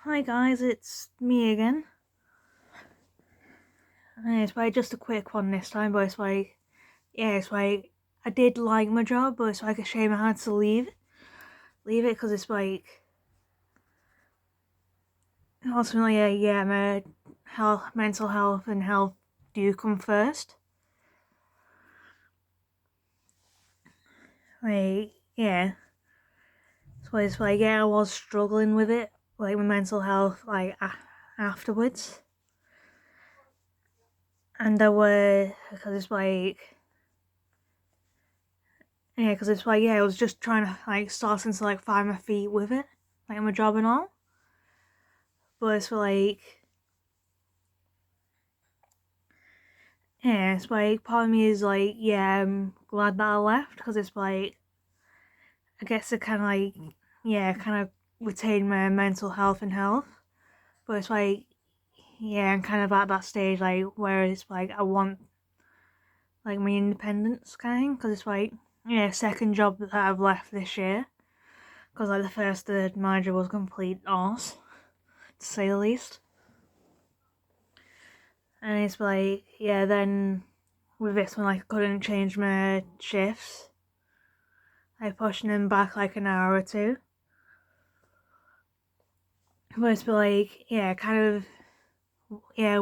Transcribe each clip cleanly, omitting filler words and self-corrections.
Hi guys, it's me again. It's like just a quick one this time, but it's like, I did like my job, but it's like a shame I had to leave it because it's like ultimately, my mental health and health do come first. Like, yeah, so it's like, I was struggling with it, like my mental health, like afterwards, and there were because it's like. Yeah, because it's like, I was just trying to, starting to, find my feet with it, like, my job and all. But it's like, it's like, part of me is like, I'm glad that I left, because it's like, I guess to kind of kind of retain my mental health and health. But it's like, I'm kind of at that stage, like, where it's like, I want, like, my independence kind of thing, because it's like, second job that I've left this year. Because, like, the first, the manager was complete arse, to say the least. And it's like, then with this one, I couldn't change my shifts. I pushing them back like an hour or two. But it's like, kind of,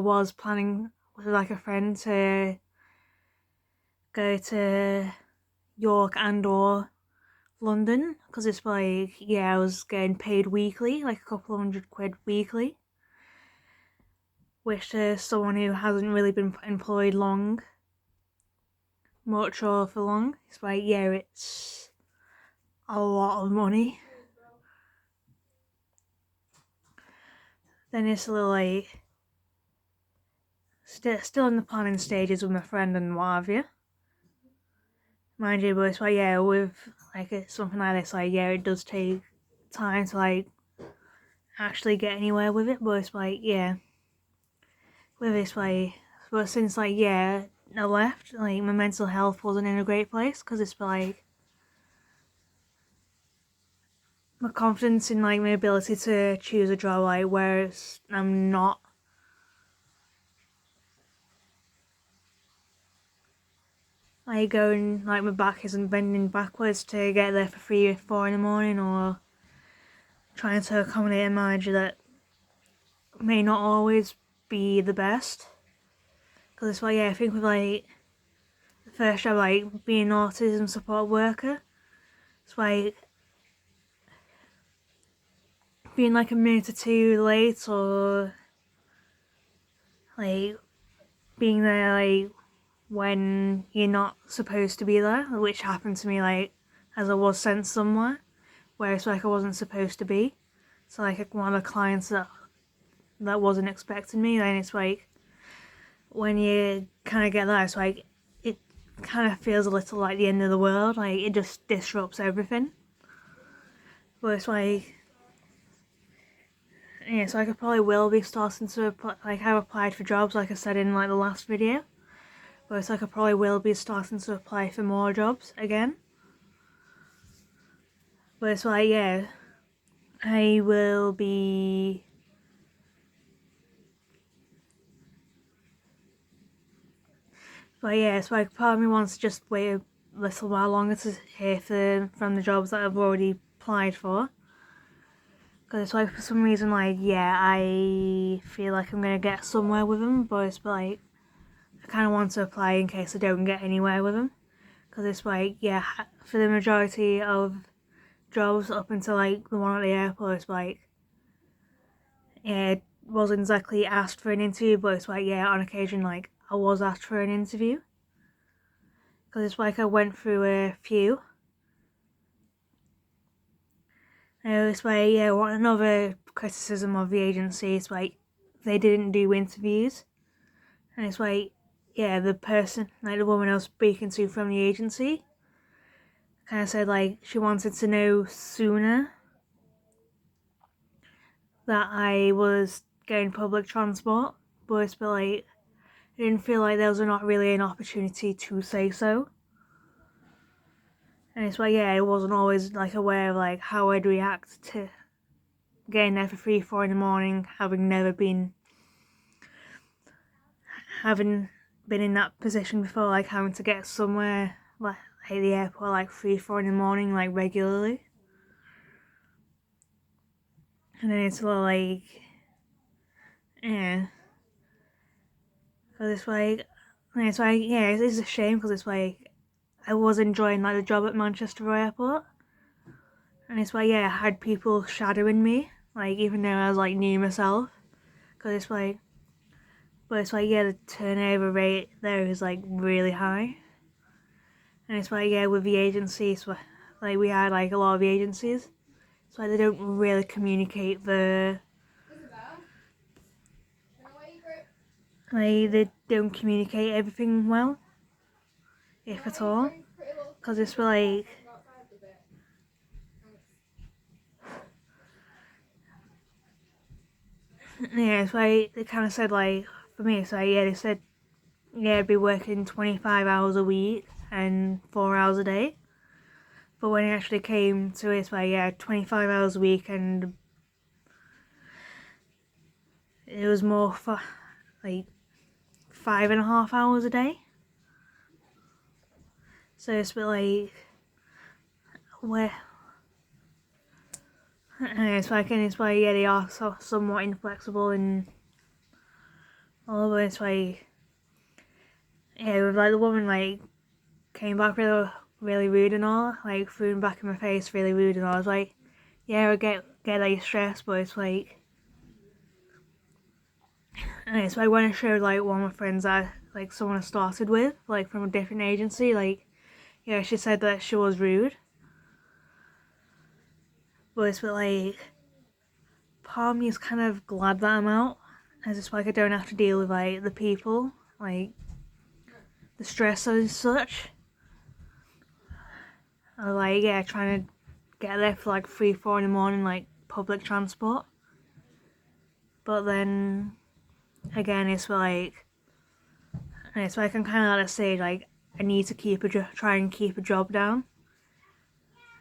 was planning with like a friend to go to York and or London. Because it's like, I was getting paid weekly, like a couple of £100 weekly. Which to someone who hasn't really been employed much or for long, it's like, it's a lot of money. Then it's a little like still in the planning stages with my friend and what have you. Mind you, but it's like, with like something like this, like, it does take time to like actually get anywhere with it. But it's like, with this way, but since like, I left, like my mental health wasn't in a great place because it's like my confidence in like my ability to choose a job, like whereas I'm not. Like going, like my back isn't bending backwards to get there for 3 or 4 in the morning, or trying to accommodate a manager that may not always be the best. Because it's like, I think with like the first job, like being an autism support worker, it's like being like a minute or two late, or like being there like when you're not supposed to be there, which happened to me like as I was sent somewhere where it's like I wasn't supposed to be. So like one of the clients that wasn't expecting me, then it's like when you kind of get that, it's like it kind of feels a little like the end of the world. Like it just disrupts everything. But it's like, so I could probably will be starting to apply, like I've applied for jobs, like I said in like the last video. But it's like I probably will be starting to apply for more jobs again. But it's like, I will be. But it's like part of me wants to just wait a little while longer to hear from the jobs that I've already applied for. Because it's like for some reason, like, I feel like I'm going to get somewhere with them, but it's like, I kind of want to apply in case I don't get anywhere with them. Because it's like, for the majority of jobs up until like the one at the airport, it's like, it wasn't exactly asked for an interview, but it's like, on occasion, like, I was asked for an interview. Because it's like I went through a few. And it's like, another criticism of the agency is like, they didn't do interviews. And it's like, the person, like the woman I was speaking to from the agency, kind of said like she wanted to know sooner that I was getting public transport, but it's like I didn't feel like there was not really an opportunity to say so. And it's like, I wasn't always like aware of like how I'd react to getting there for 3, 4 in the morning, having been in that position before, like having to get somewhere like the airport like 3, 4 in the morning, like regularly. And then it's like, yeah. Because it's like, yeah, it's a shame because it's like, I was enjoying like the job at Manchester Airport. And it's like, yeah, I had people shadowing me, like even though I was like new myself. Because it's like, but it's like, yeah, the turnover rate there is like really high. And it's like, yeah, with the agencies, like we had like a lot of agencies. It's like they don't really communicate they don't communicate everything well, if at all. Because it's like, yeah, it's like they kind of said like, for me, it's like, yeah, they said, yeah, I'd be working 25 hours a week and 4 hours a day. But when it actually came to it, it's like, yeah, 25 hours a week, and it was more for like 5.5 hours a day. So it's a bit like, where, and it's like, yeah, they are somewhat inflexible and all of it. It's like, yeah, with like the woman like came back really rude and all, like threw him back in my face, really rude and all. I was like, yeah, I get that you're stressed, but it's like, and it's like when I showed like one of my friends that like someone I started with, like from a different agency, like, yeah, she said that she was rude. But it's like, part of me is kind of glad that I'm out. As it's like I don't have to deal with like the people, like the stress and such. I was like, yeah, trying to get there for like 3, 4 in the morning, like public transport. But then again, it's like, and it's like I'm kind of at a stage like I need to try and keep a job down.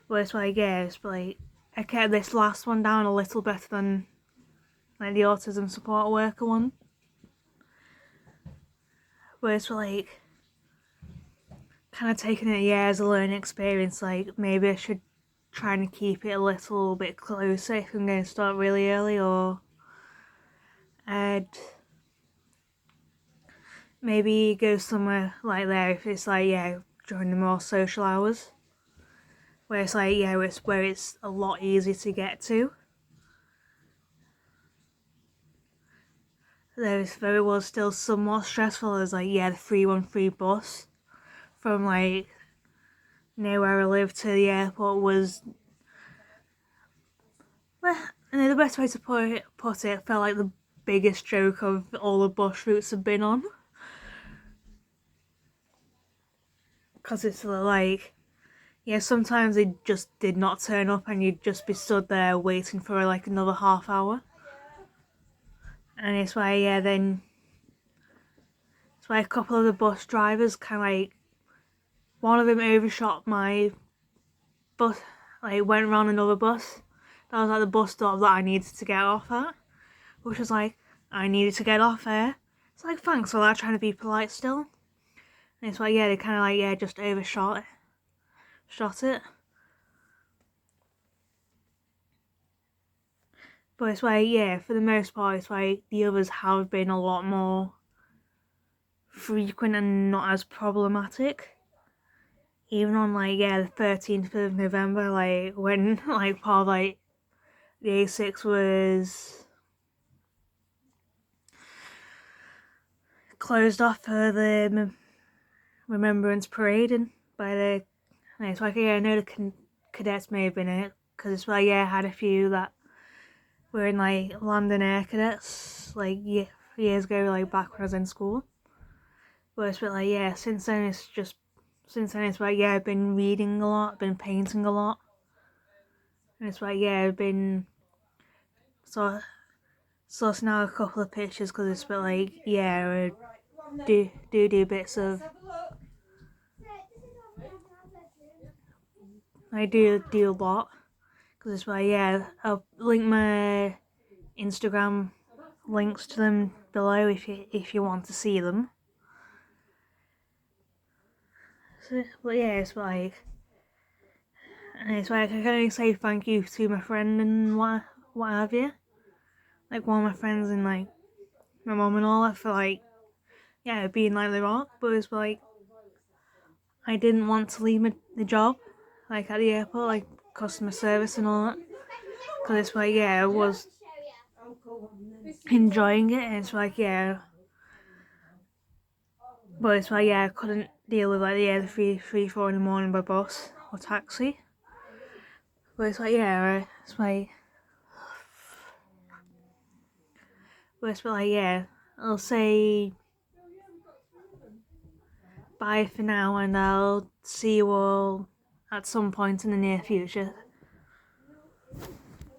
But it's like, yeah, it's like I kept this last one down a little better than like the autism support worker one. But it's like kind of taking it, yeah, as a learning experience. Like maybe I should try and keep it a little bit closer if I'm going to start really early, or I'd maybe go somewhere like there if it's like, yeah, during the more social hours, where it's like, yeah, where it's a lot easier to get to. Though it was still somewhat stressful, as like, yeah, the 313 bus from like near where I live to the airport was, well, and the best way to put it felt like the biggest joke of all the bus routes I've been on. Because it's like, yeah, sometimes they just did not turn up and you'd just be stood there waiting for like another half hour. And it's why, yeah, then it's why a couple of the bus drivers kind of like, one of them overshot my bus, like went around another bus. That was like the bus stop that I needed to get off at, which was like, I needed to get off there. It's like, thanks for that, trying to be polite still. And it's like, yeah, they kind of like, yeah, just overshot it. But it's like, yeah, for the most part, it's like the others have been a lot more frequent and not as problematic. Even on like, yeah, the 13th of November, like when like part of like the A6 was closed off for the Remembrance Parade, and by the, and it's like, yeah, I know the cadets may have been in it, because it's like, yeah, I had a few that were in like London Air Cadets, like years ago, like back when I was in school. But it's been like, yeah, since then it's like, yeah, I've been reading a lot, been painting a lot. And it's like, yeah, I've been sorting out a couple of pictures, because it's been like, yeah, I do bits of, I do a lot. Because it's like, yeah, I'll link my Instagram links to them below if you want to see them. So, but yeah, it's like I can only say thank you to my friend and what have you. Like one of my friends and like my mum and all that for like, yeah, being like the rock. But it's like I didn't want to leave the job, like at the airport, like customer service and all that. Because it's like, yeah, I was enjoying it, and it's like, yeah. But it's like, yeah, I couldn't deal with like, yeah, the 4 in the morning by bus or taxi. But it's like, yeah, it's like, yeah, I'll say bye for now, and I'll see you all at some point in the near future.